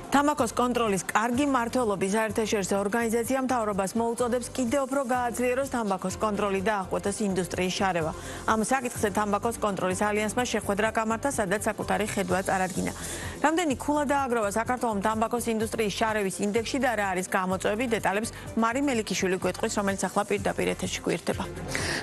თამბაქოს კონტროლის კარგი მმართველობის საერთაშორისო ორგანიზაცია მთავრობას მოუწოდებს კიდევ უფრო გააძლიეროს თამბაქოს კონტროლი და აღკვეთოს ინდუსტრიის შარევა. ამ საკითხზე თამბაქოს კონტროლის ალიანსმა შეხვედრა გამართა, სადაც საკუთარი ხედვა წარადგინა. რამდენი ქულა დააგროვა საქართველოს თამბაქოს ინდუსტრიის შარევის ინდექსში და რა არის გამოწვევები, დეტალებს მარი მელიქიშვილი გვეტყვის, რომელიც ახლა პირდაპირ ეთერში გვერდება.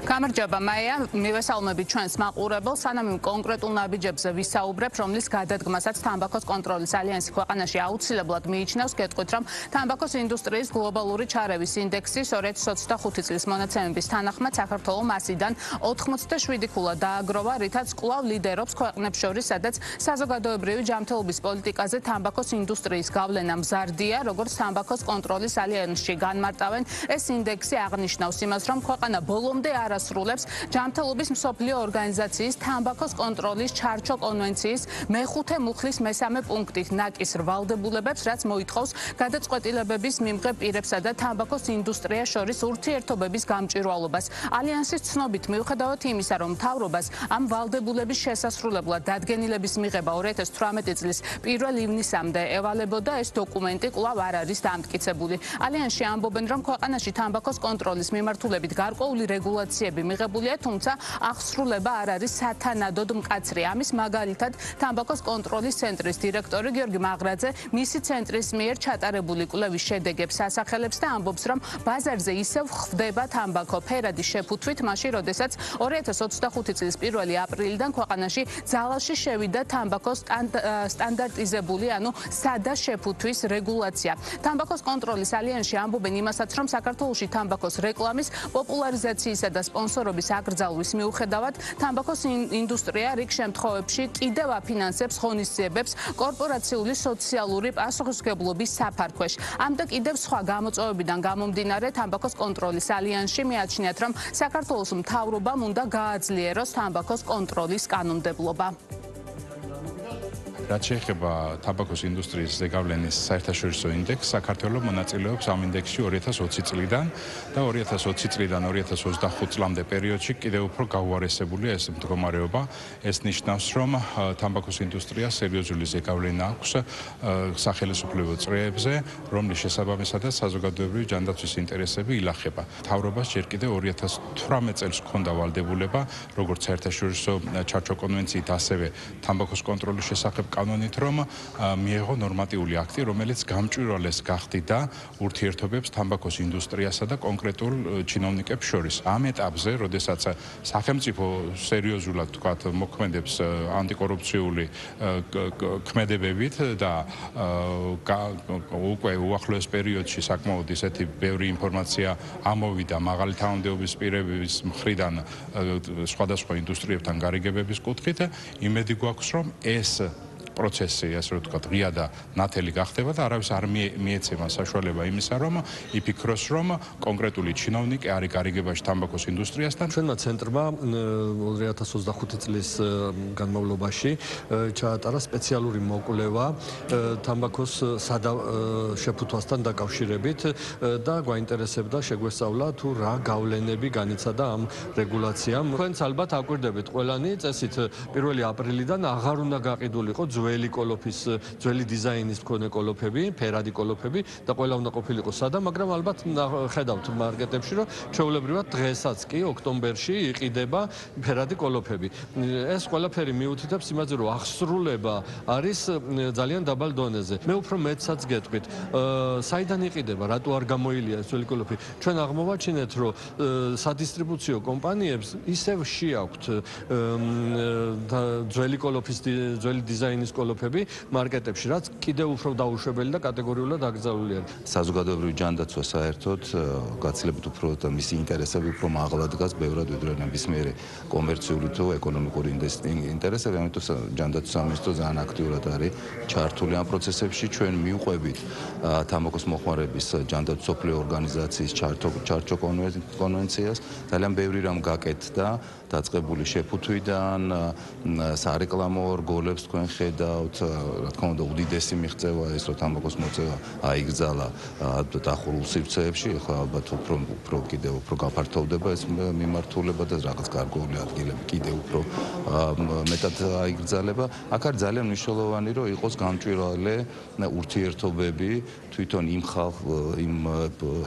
გამარჯობა მაია, მივესალმებით ჩვენს მაყურებელს, სანამ კონკრეტულ ნაბიჯებზე ვისაუბრებ, რომლის გადადგმასაც თამბაქოს კონტროლის ალიანსი ქვეყანაში აუცილებლად მიიჩნევს, გეტყვით, რომ თამბაქოს ინდუსტრიის გლობალური ჩარევის ინდექსი 2025 წლის მონაცემების თანახმად საქართველოს მასიდან 87 ქულა დააგროვა, რითაც კვლავ ლიდერობს ქვეყნებს შორის, სადაც საზოგადოებრივი ჯანმრთელობის პოლიტიკაზე თამბაქოს ინდუსტრიის გავლენა მზარდია, როგორც თამბაქოს კონტროლის ალიანსში განმარტავენ. ეს ინდექსი აღნიშნავს იმას, რომ ქვეყანა ბოლომდე არ ასრულებს ჯანმრთელობის მსოფლიო ორგანიზაციის თამბაქოს კონტროლის ჩარჩო კონვენციის მეხუთე მუხლის მესამე პუნქტით ნაკისრ ვალდებულებებს, რაც მოითხოვს გადაწყვეტილებების მიმღებ პირებსა და თამბაქოს ინდუსტრიას შორის ურთიერთობების გამჭვირვალობას. ალიანსის ცნობით, მიუხედავად იმისა, რომ მთავრობას ამ ვალდებულების შესასრულებლად დადგენილების მიღება 2018 წლის 1 ივნისამდე ევალებოდა, ეს დოკუმენტი კვლავ არ არის დამტკიცებული. ალიანსში ამბობენ, რომ ქვეყანაში თამბაქოს კონტროლის მიმართულებით გარკვეული რეგულაციები მიღებულია, თუმცა აღსრულება არ არის სათანადოდ მკაცრი. ამის მაგალითად, თამბაქოს კონტროლის ცენტრის დირექტორი გიორგი მაღრაძე მისი ცენტრის მიერ ჩატარებული კვლევის შედეგებს ასახელებს და ამბობს, რომ ბაზარზე ისევ ხდება თამბაქო ფერადი შეფუთვით, მაშინ, როდესაც 2025 წლის 1 აპრილიდან ქვეყანაში ძალაში შევიდა თამბაქოს სტანდარტიზებული, ანუ სადა შეფუთვის რეგულაცია. თამბაქოს კონტროლის ალიანსში ამბობენ იმასაც, რომ საქართველოში თამბაქოს რეკლამის, პოპულარიზაციისა და სპონსორობის აკრძალვის მიუხედავად, თამბაქოს ინდუსტრია რიგ შემთხვევებში კიდევ აფინანსებს ღონისძიებებს კორპორაციული სოციალური პასუხისმგებლობის საფარქვეშ. ამ და კიდევ სხვა გამოწვევებიდან გამომდინარე, თამბაქოს კონტროლის ალიანსში მიაჩნიათ, რომ საქართველოს მთავრობამ უნდა გააძლიეროს თამბაქოს კონტროლის კანონმდებლობა. რაც შეეხება თამბაქოს ინდუსტრიის ზეგავლენის საერთაშორისო ინდექსს, საქართველოს მონაწილეობს ამ ინდექსში 2020 წლიდან და 2020 წლიდან 2025 წლამდე პერიოდში კიდევ უფრო გაუარესებულია ეს მდგომარეობა. ეს ნიშნავს, რომ თამბაქოს ინდუსტრიას სერიოზული ზეგავლენა აქვს სახელმწიფო წრეებზე, რომლის შესაბამისადაც საზოგადოებრივი ჯანდაცვის ინტერესები ილახება. მთავრობას ჯერ კიდევ 2018 წელს ჰქონდა ვალდებულება, როგორც საერთაშორისო ჩარჩო კონვენციით, ასევე თამბაქოს კონტროლის შესახებ კანონით, რომ მიეღო ნორმატიული აქტი, რომელიც გამჭვირვალეს გახდიდა ურთიერთობებს თამბაქოს ინდუსტრიასა და კონკრეტულ ჩინოვნიკებს შორის. ამ ეტაპზე, როდესაც სახელმწიფო სერიოზულად თქვათ მოქმედებს ანტიკორუფციული ქმედებებით და უკვე უახლოეს პერიოდში საკმაოდ ისეთი ბევრი ინფორმაცია ამოვიდა მაღალი თანამდებობის პირების მხრიდან სხვადასხვა ინდუსტრიებთან გარიგებების კუთხით, იმედი გვაქვს, რომ ეს პროცესი, ასე რომ ვთქვათ, ღია და ნათელი გახდება და არავის არ მიეცემა საშუალება იმისა, რომ იფიქროს, რომ კონკრეტული ჩინოვნიკი არის გარიგებაში თამბაქოს ინდუსტრიასთან. ჩვენმა ცენტრმა 2025 წლის განმავლობაში ჩაატარა სპეციალური მოკვლევა თამბაქოს სადა შეფუთვასთან დაკავშირებით და გვაინტერესებდა შეგვესწავლა თუ რა გავლენები განიცადა ამ რეგულაციამ. თქვენც ალბათ აკვირდებით ყველანი წესით 1 აპრილიდან აღარ უნდა გაყიდულიყო ძველი კოლოფის, ძველი დიზაინის მქონე კოლოფები, ფერადი კოლოფები და ყველა უნდა ყოფილიყო სადა, მაგრამ ალბათ ხედავთ მარკეტებში, რომ ჩვეულებრივად დღესაც კი ოქტომბერში იყიდება ფერადი კოლოფები. ეს ყველაფერი მიუთითებს იმაზე, რომ აღსრულება არის ძალიან დაბალ დონეზე. მე უფრო მეტსაც გეტყვით, საიდან იყიდება, რატო არ გამოილია ეს ძველი კოლოფი? ჩვენ აღმოვაჩინეთ, რომ სადისტრიბუციო კომპანიებს ისევ შეაქვთ ძველი კოლოფის, ძველი დიზაინის კოლოფები მარკეტებში, რაც კიდევ უფრო დაუშვებელი და კატეგორიულად აკრძალული არის. საზოგადოებრივი ჯანდაცვა საერთოდ გაცილებით უფრო და მისი ინტერესები უფრო მაღლა დგას ბევრად ვიდრე ნებისმიერი კომერციული თუ ეკონომიკური ინტერესები, ამიტომ ჯანდაცვის სამინისტრო ძალიან აქტიურად არის ჩართული ამ პროცესებში. ჩვენ მივყვებით თამბაქოს მოხმარების ჯანდაცვის მსოფლიო ორგანიზაციის ჩარჩო კონვენციას, ძალიან ბევრი რამ გაკეთდა დაწყებული შეფუთვიდან, სარეკლამო რგოლებს თქვენ ხედავთ ვისაუბრეთ, რა თქმა უნდა, უდიდესი მიღწევა ის, რომ თამბაქოს მოწევა აიგრძალა დახურულ სივრცეებში, ახლა ალბათ უფრო კიდევ უფრო გაფართოვდება ეს მიმართულება და რაღაც გარკვეული ადგილები კიდევ უფრო მეტად აიგრძალება. აქ არის ძალიან მნიშვნელოვანი, რომ იყოს გამჭვირვალე ურთიერთობები თვითონ იმ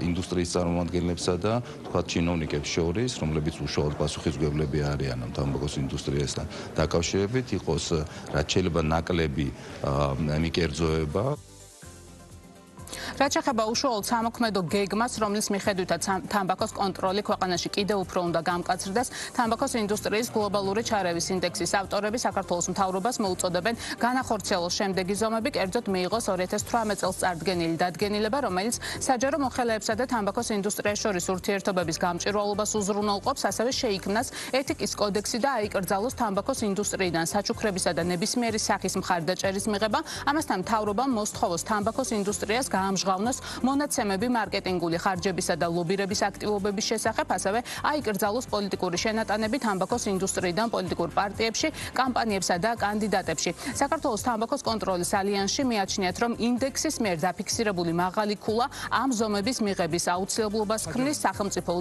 ინდუსტრიის წარმომადგენლებსა და თქვა ჩინოვნიკებს შორის, რომლებიც უშუალოდ პასუხისმგებლები არიან ამ თამბაქოს ინდუსტრიასთან დაკავშირებით, იყოს რაც შეიძლება ნაკლები მიკერძოება. რაც შეეხება უშუალოდ სამოქმედო გეგმას, რომლის მიხედვითაც თამბაქოს კონტროლი ქვეყანაში კიდევ უფრო უნდა გამკაცრდეს, თამბაქოს ინდუსტრიის გლობალური ჩარევის ინდექსის ავტორები საქართველოს მთავრობას მოუწოდებენ განახორციელოს შემდეგი ზომები, კერძოდ მიიღოს 2018 წელს წარდგენილი დადგენილება, რომელიც საჯარო მოხელეებსა და თამბაქოს ინდუსტრიას შორის ურთიერთობების გამჭვირვალობას უზრუნველყოფს, ასევე შეიქმნას ეთიკის კოდექსი და აიკრძალოს თამბაქოს ინდუსტრიიდან საჩუქრებისა და ნებისმიერი სახის მხარდაჭერის მიღება. ამასთან მთავრობამ მოსთხოვოს თამბაქოს ინდუსტრიას გაამჟღავნოს მონაცემები მარკეტინგული ხარჯებისა და ლობირების აქტივობების შესახებ, ასევე აიკრძალოს პოლიტიკური შენატანები თამბაქოს ინდუსტრიიდან პოლიტიკურ პარტიებში, კამპანიებსა და კანდიდატებში. საქართველოს თამბაქოს კონტროლის ალიანსში მიაჩნიათ, რომ ინდექსის მიერ დაფიქსირებული მაღალი ქულა ამ ზომების მიღების აუცილებლობას ქმნის. სახელმწიფო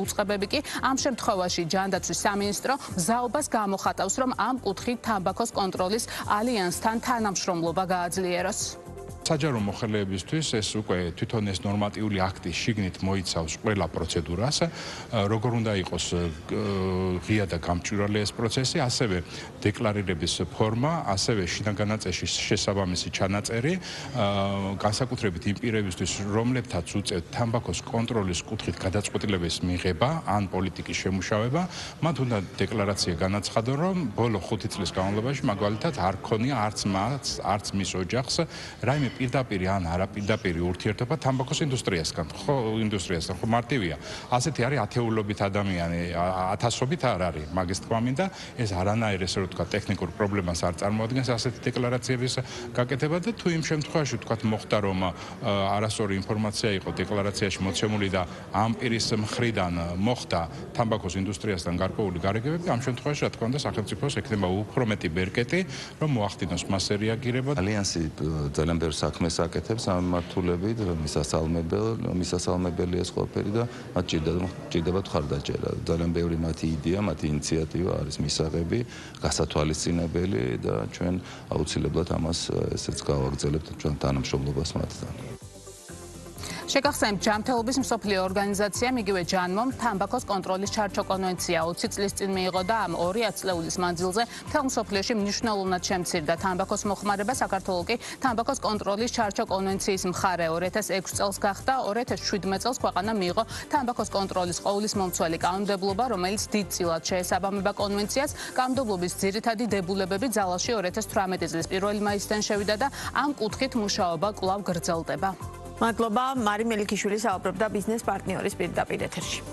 უწყებები კი ამ შემთხვევაში ჯანდაცვის სამინისტრო მზაობას გამოხატავს, რომ ამ კუთხით თამბაქოს კონტროლის ალიანსთან თანამშრომლობა გააძლიეროს. საჯარო მოხელეებისთვის ეს უკვე თვითონ ეს ნორმატიული აქტი შიგნით მოიცავს ყველა პროცედურას, როგორ უნდა იყოს ღია და გამჭვირვალე ეს პროცესი, ასევე დეკლარირების ფორმა, ასევე შინაგან ნაწილში შესაბამისი ჩანაწერი, განსაკუთრებით იმ პირებისთვის, რომლებთაც უწევთ თამბაქოს კონტროლის კუთხით გადაწყვეტილების მიღება ან პოლიტიკის შემუშავება, მათ უნდა დეკლარაცია განაცხადონ, რომ ბოლო 5 წლის განმავლობაში მაგალითად არ ქონია არც მის ოჯახს რაიმე პირდაპირ ან არაპირდაპირ ურთიერთობა თამბაქოს ინდუსტრიასთან. ხო მარტივია. ასეთი არის ათეულობით ადამიანი, ათასობით არ არის. მაგის თქვა მინდა, ეს არანაირ ესე რომ თქვა ტექნიკურ პრობლემას არ წარმოადგენს ასეთი დეკლარაციების გაკეთება და თუ იმ შემთხვევაში თქვა მოხდა რომ არასწორი ინფორმაცია იყო დეკლარაციაში მოცემული და ამ პირის მხრიდან მოხდა თამბაქოს ინდუსტრიასთან გარკვეული გარიგებები, ამ შემთხვევაში რა თქმა უნდა სახელმწიფოს ექნება უფრო მეტი ბერკეტი, რომ მოახდინოს მასზე რეაგირება. ალიანსი ძალიან ბევრ საქმეს აკეთებს ამ მართულებით, მისასალმებელია ეს ყველაფერი და მათ ჭირდებათ მხარდაჭერა. ძალიან ბევრი მათი იდეა, მათი ინიციატივა არის მისაღები, გასათვალისწინებელი და ჩვენ აუცილებლად ამას ესეც გავაგრძელებთ ჩვენ თანამშრომლობას მათთან. შეგახსენებთ, ჯანმრთელობის მსოფლიო ორგანიზაციამ იგივე ჯანმომ თამბაქოს კონტროლის ჩარჩო კონვენცია 20 წლის წინ მიიღო და ამ 2 ათწლეულის მანძილზე მთელ მსოფლიოში მნიშვნელოვნად შემცირდა თამბაქოს მოხმარება. საქართველოს კი თამბაქოს კონტროლის ჩარჩო კონვენციის მხარე 2006 წელს გახდა. 2017 წელს ქვეყანა მიიღო თამბაქოს კონტროლის ყოვლისმომცველი კანონმდებლობა, რომელიც დიდწილად შეესაბამება კონვენციას. კანონმდებლობის ძირითადი დებულებები ძალაში 2018 წლის 1 მაისიდან შევიდა და ამ კუთხით მუშაობა კვლავ გრძელდება. მადლობა, მარი მელიქიშვილი საუბრობდა ბიზნეს პარტნიორის პირდაპირ ეთერში.